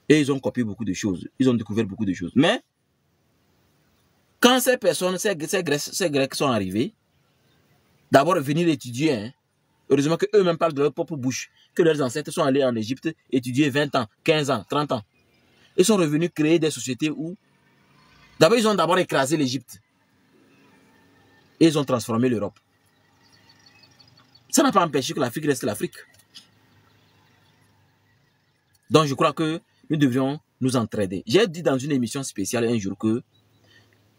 Et ils ont copié beaucoup de choses. Ils ont découvert beaucoup de choses. Mais, quand ces personnes, ces Grecs sont arrivés, d'abord venir étudier, hein, heureusement qu'eux-mêmes parlent de leur propre bouche, que leurs ancêtres sont allés en Égypte étudier 20 ans, 15 ans, 30 ans. Ils sont revenus créer des sociétés où, d'abord, ils ont d'abord écrasé l'Égypte. Et ils ont transformé l'Europe. Ça n'a pas empêché que l'Afrique reste l'Afrique. Donc, je crois que nous devrions nous entraider. J'ai dit dans une émission spéciale un jour que,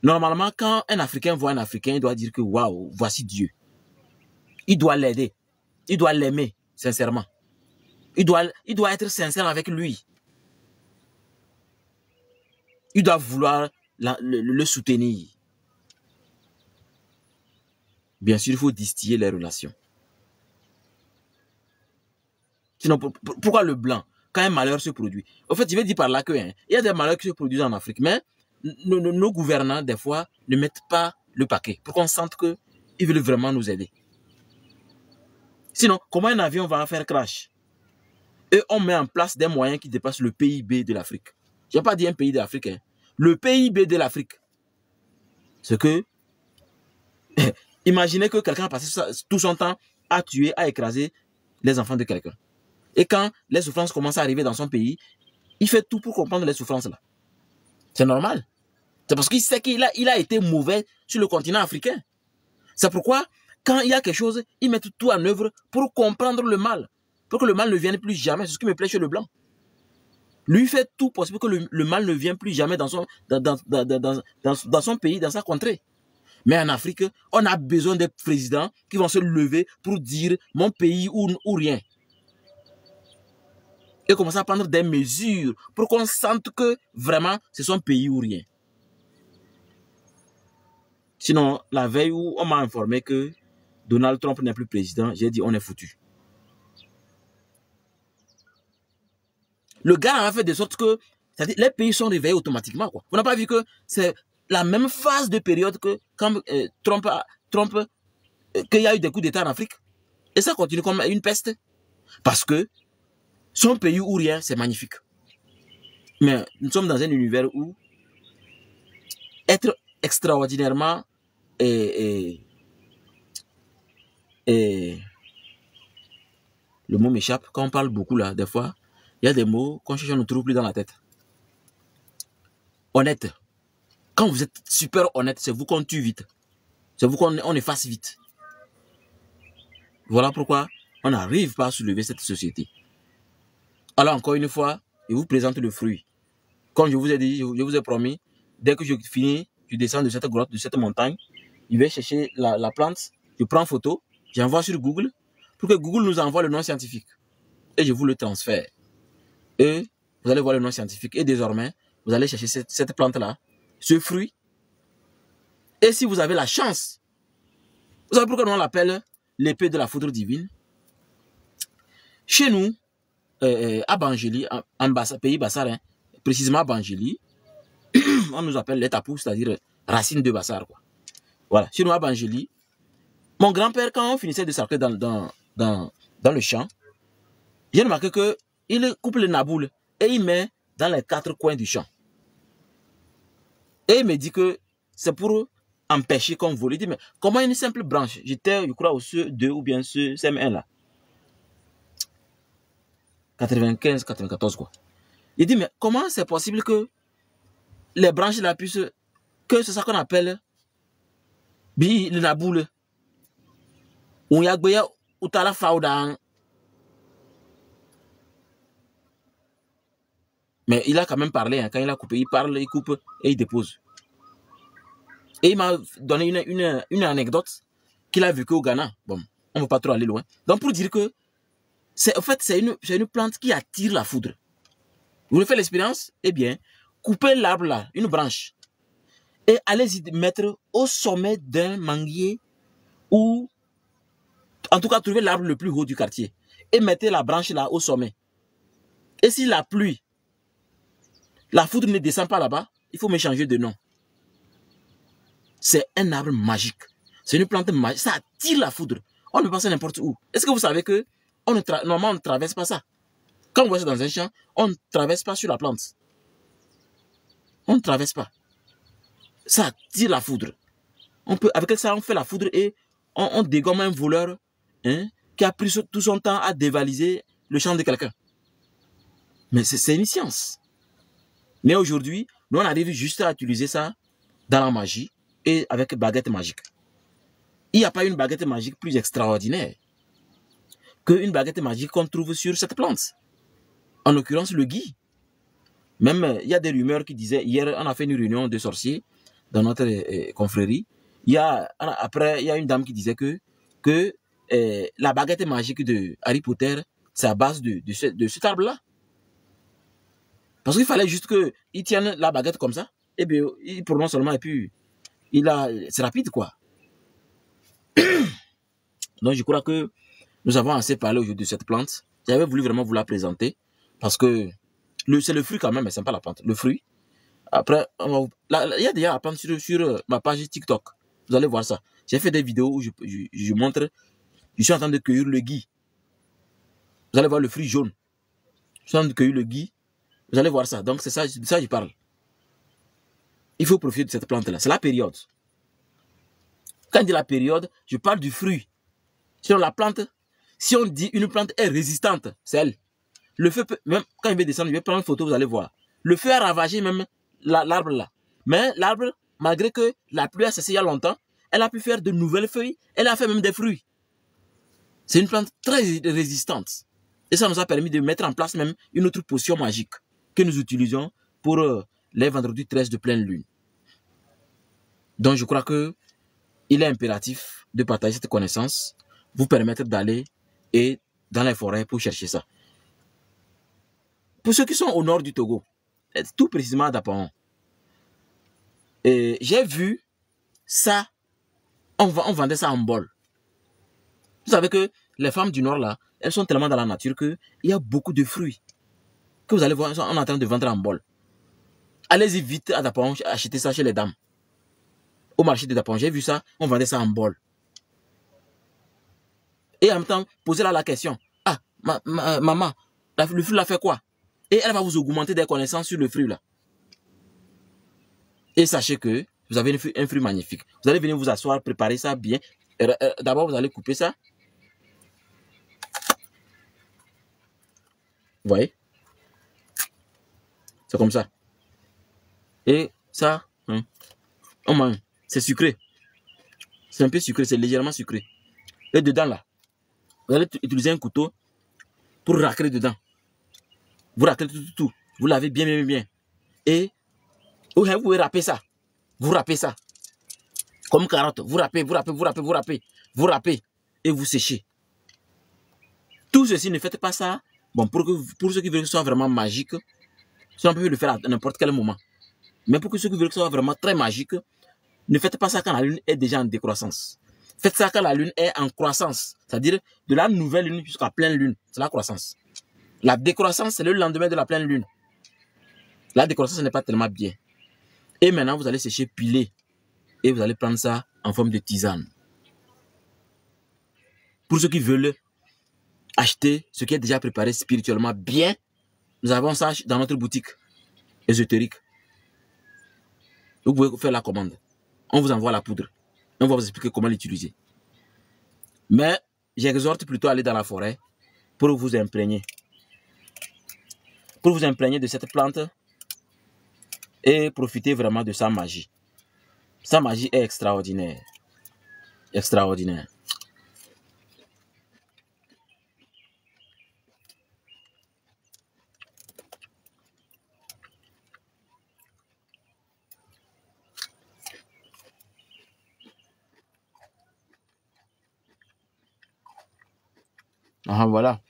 normalement, quand un Africain voit un Africain, il doit dire que, waouh, voici Dieu. Il doit l'aider. Il doit l'aimer, sincèrement. Il doit être sincère avec lui. Il doit vouloir le soutenir. Bien sûr, il faut distiller les relations. Sinon, pourquoi le blanc, quand un malheur se produit? En fait, je vais dire par là que il y a des malheurs qui se produisent en Afrique, mais nos gouvernants, des fois, ne mettent pas le paquet pour qu'on sente qu'ils veulent vraiment nous aider. Sinon, comment un avion va faire crash? Et on met en place des moyens qui dépassent le PIB de l'Afrique. Je n'ai pas dit un pays de l'Afrique. Hein. Le PIB de l'Afrique. C'est que, imaginez que quelqu'un a passé tout son temps à tuer, à écraser les enfants de quelqu'un. Et quand les souffrances commencent à arriver dans son pays, il fait tout pour comprendre les souffrances là. C'est normal. C'est parce qu'il sait qu'il a été mauvais sur le continent africain. C'est pourquoi, quand il y a quelque chose, ils mettent tout en œuvre pour comprendre le mal. Pour que le mal ne vienne plus jamais. C'est ce qui me plaît chez le blanc. Lui fait tout possible que le mal ne vienne plus jamais dans son pays, dans sa contrée. Mais en Afrique, on a besoin des présidents qui vont se lever pour dire mon pays ou rien. Et commencer à prendre des mesures pour qu'on sente que vraiment c'est son pays ou rien. Sinon, la veille où on m'a informé que Donald Trump n'est plus président, j'ai dit on est foutu. Le gars a fait de sorte que les pays sont réveillés automatiquement. Quoi. On n'a pas vu que c'est la même phase de période que quand qu'il y a eu des coups d'État en Afrique. Et ça continue comme une peste. Parce que son pays ou rien, c'est magnifique. Mais nous sommes dans un univers où être extraordinairement le mot m'échappe. Quand on parle beaucoup là, des fois, il y a des mots qu'on cherche, on ne trouve plus dans la tête. Honnête. Quand vous êtes super honnête, c'est vous qu'on tue vite. C'est vous qu'on efface vite. Voilà pourquoi on n'arrive pas à soulever cette société. Alors encore une fois, je vous présente le fruit. Comme je vous ai dit, je vous ai promis, dès que je finis, je descends de cette grotte, de cette montagne, je vais chercher la plante, je prends photo, j'envoie sur Google pour que Google nous envoie le nom scientifique. Et je vous le transfère. Et vous allez voir le nom scientifique. Et désormais, vous allez chercher cette plante-là, ce fruit. Et si vous avez la chance, vous savez pourquoi on l'appelle l'épée de la foudre divine? Chez nous, à Bangéli, en pays bassarin, précisément à Bangéli, on nous appelle les tapous, c'est-à-dire racine de bassar, quoi. Voilà, chez nous à Bangéli, mon grand-père, quand on finissait de sarcler dans le champ, j'ai remarqué qu'il coupe le naboule et il met dans les 4 coins du champ. Et il me dit que c'est pour empêcher qu'on vole. Il dit, mais comment une simple branche? J'étais, je crois, au CE2 ou bien ce CM1 là. 95, 94 quoi. Il dit, mais comment c'est possible que les branches là puissent, que c'est ça qu'on appelle le naboule. Ou yagbeya ou tala faoudan. Mais il a quand même parlé, hein. Quand il a coupé, il parle, il coupe et il dépose. Et il m'a donné une anecdote qu'il a vécue au Ghana. Bon, on ne va pas trop aller loin. Donc pour dire que, en fait, c'est une plante qui attire la foudre. Vous voulez faire l'expérience? Eh bien, coupez l'arbre là, une branche. Et allez-y mettre au sommet d'un manguier ou, en tout cas, trouvez l'arbre le plus haut du quartier. Et mettez la branche là au sommet. Et si la pluie, la foudre ne descend pas là-bas, il faut me changer de nom. C'est un arbre magique. C'est une plante magique. Ça attire la foudre. On ne peut pas ça n'importe où. Est-ce que vous savez que normalement, on ne traverse pas ça? Quand vous voyez ça dans un champ, on ne traverse pas sur la plante. On ne traverse pas. Ça attire la foudre. Avec ça, on fait la foudre et on dégomme un voleur, hein, qui a pris tout son temps à dévaliser le champ de quelqu'un. Mais c'est une science. Mais aujourd'hui, nous, on arrive juste à utiliser ça dans la magie et avec baguette magique. Il n'y a pas une baguette magique plus extraordinaire qu'une baguette magique qu'on trouve sur cette plante. En l'occurrence, le gui. Même, il y a des rumeurs qui disaient, hier, on a fait une réunion de sorciers dans notre confrérie. Après, il y a une dame qui disait que la baguette magique de Harry Potter, c'est à base de cet arbre-là. Parce qu'il fallait juste qu'il tienne la baguette comme ça, et bien, il prononce seulement, et puis, c'est rapide, quoi. Donc, je crois que nous avons assez parlé aujourd'hui de cette plante. J'avais voulu vraiment vous la présenter, parce que c'est le fruit quand même, mais ce n'est pas la plante. Le fruit. Après, il y a déjà la plante sur ma page TikTok. Vous allez voir ça. J'ai fait des vidéos où je montre, je suis en train de cueillir le gui. Vous allez voir le fruit jaune. Je suis en train de cueillir le gui. Vous allez voir ça. Donc, c'est ça, de ça que je parle. Il faut profiter de cette plante-là. C'est la période. Quand je dis la période, je parle du fruit. Sinon, la plante, si on dit une plante est résistante, c'est elle. Le feu peut, même quand il va descendre, je vais prendre une photo, vous allez voir. Le feu a ravagé même l'arbre là. Mais l'arbre, malgré que la pluie a cessé il y a longtemps, elle a pu faire de nouvelles feuilles. Elle a fait même des fruits. C'est une plante très résistante. Et ça nous a permis de mettre en place même une autre potion magique que nous utilisons pour les vendredis 13 de pleine lune. Donc je crois que il est impératif de partager cette connaissance, vous permettre d'aller et dans les forêts pour chercher ça. Pour ceux qui sont au nord du Togo, tout précisément à Dapaon, j'ai vu ça, on vendait ça en bol. Vous savez que les femmes du nord là, elles sont tellement dans la nature qu'il y a beaucoup de fruits que vous allez voir, on est en train de vendre en bol. Allez-y vite à Dapaon, achetez ça chez les dames. Au marché de Dapaon, j'ai vu ça, on vendait ça en bol. Et en même temps, posez-la la question. Ah, maman, le fruit là fait quoi? Et elle va vous augmenter des connaissances sur le fruit là. Et sachez que vous avez un fruit magnifique. Vous allez venir vous asseoir, préparer ça bien. D'abord, vous allez couper ça. Vous voyez? C'est comme ça. Et ça, hein, on mange. C'est sucré. C'est un peu sucré, c'est légèrement sucré. Et dedans là, vous allez utiliser un couteau pour racler dedans. Vous raclez tout. Vous lavez bien. Et vous pouvez râper ça. Vous râpez ça. Comme carotte, vous râpez, vous râpez, vous râpez, vous râpez, vous râpez et vous séchez. Tout ceci, ne faites pas ça. Bon, pour ceux qui veulent que ce soit vraiment magique, ça on peut le faire à n'importe quel moment. Mais pour ceux qui veulent que ce soit vraiment très magique, ne faites pas ça quand la lune est déjà en décroissance. Faites ça quand la lune est en croissance. C'est-à-dire de la nouvelle lune jusqu'à la pleine lune. C'est la croissance. La décroissance, c'est le lendemain de la pleine lune. La décroissance n'est pas tellement bien. Et maintenant, vous allez sécher, piler. Et vous allez prendre ça en forme de tisane. Pour ceux qui veulent acheter ce qui est déjà préparé spirituellement bien, nous avons ça dans notre boutique ésotérique. Vous pouvez faire la commande. On vous envoie la poudre. On va vous expliquer comment l'utiliser. Mais j'exhorte plutôt à aller dans la forêt pour vous imprégner. Pour vous imprégner de cette plante et profiter vraiment de sa magie. Sa magie est extraordinaire. Extraordinaire. Ah, voilà.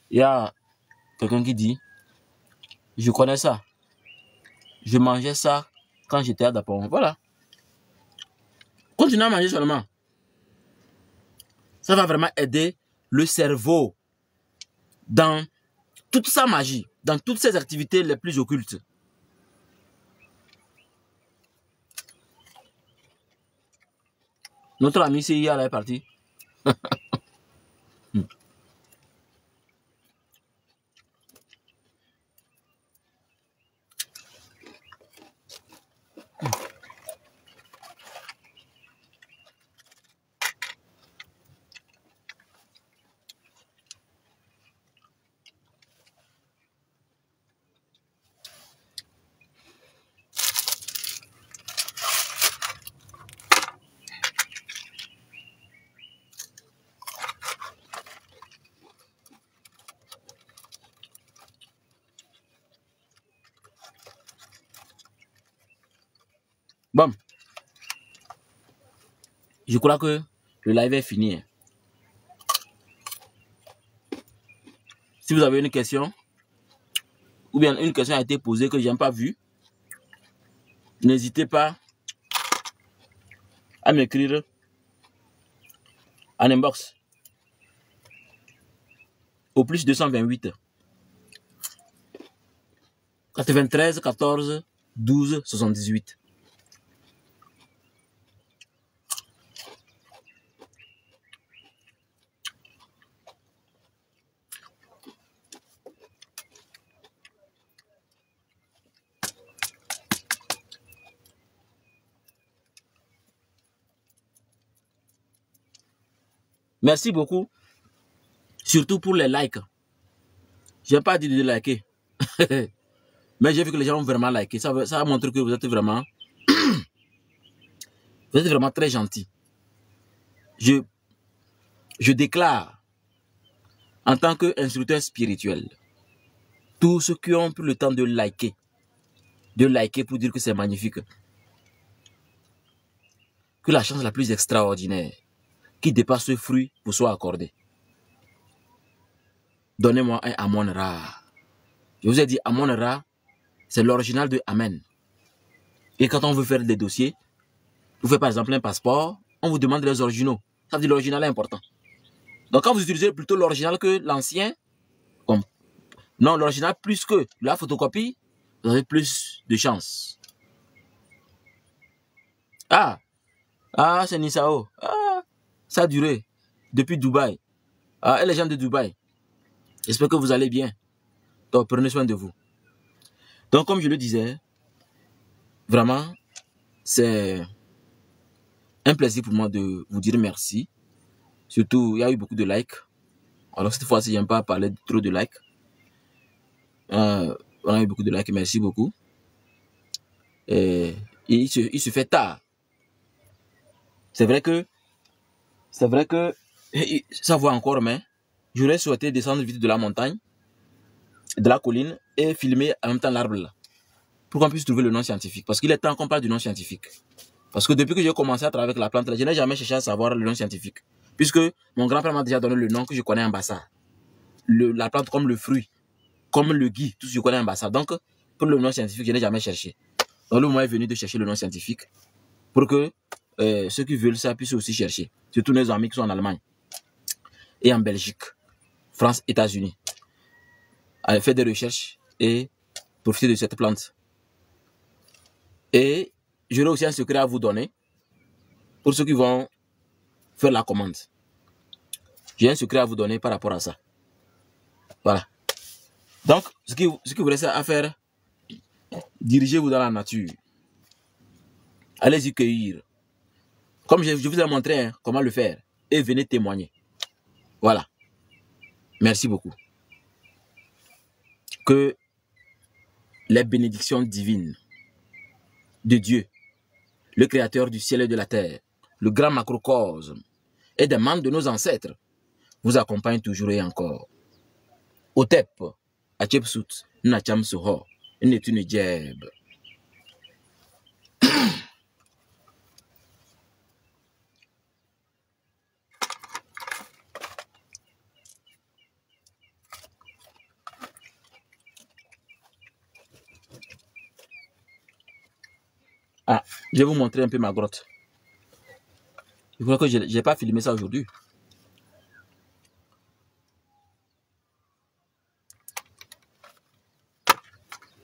Il y a quelqu'un qui dit, je connais ça. Je mangeais ça quand j'étais à Dapon. Voilà. Continuez à manger seulement. Ça va vraiment aider le cerveau dans toute sa magie, dans toutes ses activités les plus occultes. Notre ami CIA là est parti. Bon. Je crois que le live est fini. Si vous avez une question, ou bien une question a été posée que je n'ai pas vue, n'hésitez pas à m'écrire en inbox au plus 228 93 14 12 78. Merci beaucoup, surtout pour les likes. Je n'ai pas dit de liker, mais j'ai vu que les gens ont vraiment liké. Ça montre que vous êtes vraiment très gentil. Je déclare en tant qu'instructeur spirituel, tous ceux qui ont pris le temps de liker pour dire que c'est magnifique, que la chance la plus extraordinaire qui dépasse ce fruit vous soit accordée. Donnez-moi un Amon Ra. Je vous ai dit, Amon Ra, c'est l'original de Amen. Et quand on veut faire des dossiers, vous faites par exemple un passeport, on vous demande les originaux. Ça veut dire l'original est important. Donc quand vous utilisez plutôt l'original que l'ancien, non, l'original plus que la photocopie, vous avez plus de chance. Ah, c'est Nisao. Ah, ça a duré depuis Dubaï. Ah, et les gens de Dubaï. J'espère que vous allez bien. Donc, prenez soin de vous. Donc, comme je le disais, vraiment, c'est un plaisir pour moi de vous dire merci. Surtout, il y a eu beaucoup de likes. Alors, cette fois-ci, je n'aime pas parler trop de likes. On a eu beaucoup de likes, merci beaucoup. Et il se fait tard. C'est vrai que ça voit encore, mais j'aurais souhaité descendre vite de la montagne, de la colline, et filmer en même temps l'arbre là. Pour qu'on puisse trouver le nom scientifique. Parce qu'il est temps qu'on parle du nom scientifique. Parce que depuis que j'ai commencé à travailler avec la plante, je n'ai jamais cherché à savoir le nom scientifique. Puisque mon grand-père m'a déjà donné le nom que je connais en Bassa. La plante comme le fruit, comme le gui, tout ce que je connais en Bassa. Donc, pour le nom scientifique, je n'ai jamais cherché. Donc, le moment est venu de chercher le nom scientifique pour que ceux qui veulent ça puissent aussi chercher. Surtout nos amis qui sont en Allemagne et en Belgique, France, États-Unis. Allez faire des recherches et profiter de cette plante. Et j'aurai aussi un secret à vous donner pour ceux qui vont faire la commande. J'ai un secret à vous donner par rapport à ça. Voilà. Donc, ce qui vous reste à faire, dirigez-vous dans la nature. Allez-y cueillir. Comme je vous ai montré comment le faire. Et venez témoigner. Voilà. Merci beaucoup. Que les bénédictions divines de Dieu, le créateur du ciel et de la terre, le grand macrocosme et des membres de nos ancêtres, vous accompagnent toujours et encore. Otep, Achepsut, Nacham Soho, Netune Djeb. Ah, je vais vous montrer un peu ma grotte. Je crois que je n'ai pas filmé ça aujourd'hui.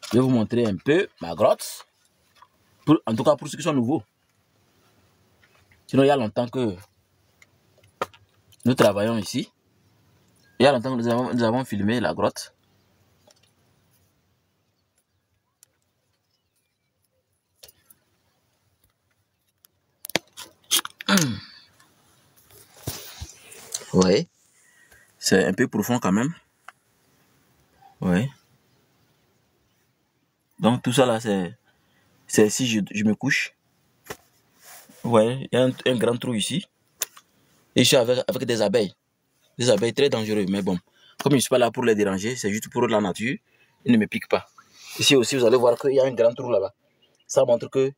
Je vais vous montrer un peu ma grotte. En tout cas pour ceux qui sont nouveaux. Sinon, il y a longtemps que nous travaillons ici. Il y a longtemps que nous avons filmé la grotte. Oui. C'est un peu profond quand même. Oui. Donc tout ça là, c'est si je me couche. Ouais, il y a un grand trou ici. Et je suis avec des abeilles. Des abeilles très dangereuses. Mais bon, comme je ne suis pas là pour les déranger, c'est juste pour la nature, ils ne me piquent pas. Ici aussi, vous allez voir qu'il y a un grand trou là-bas. Ça montre que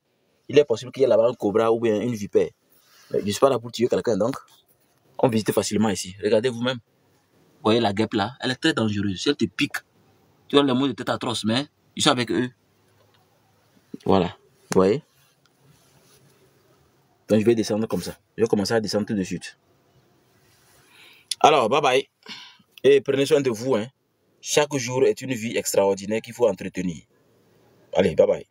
il est possible qu'il y ait là-bas un cobra ou bien une vipère. Mais je ne suis pas là pour tuer quelqu'un, donc on visite facilement ici. Regardez vous-même. Vous voyez la guêpe là, elle est très dangereuse. Si elle te pique, tu as les mots de tête atroces, mais ils sont avec eux. Voilà, vous voyez. Donc je vais descendre comme ça. Je vais commencer à descendre tout de suite. Alors, bye bye. Et prenez soin de vous. Hein. Chaque jour est une vie extraordinaire qu'il faut entretenir. Allez, bye bye.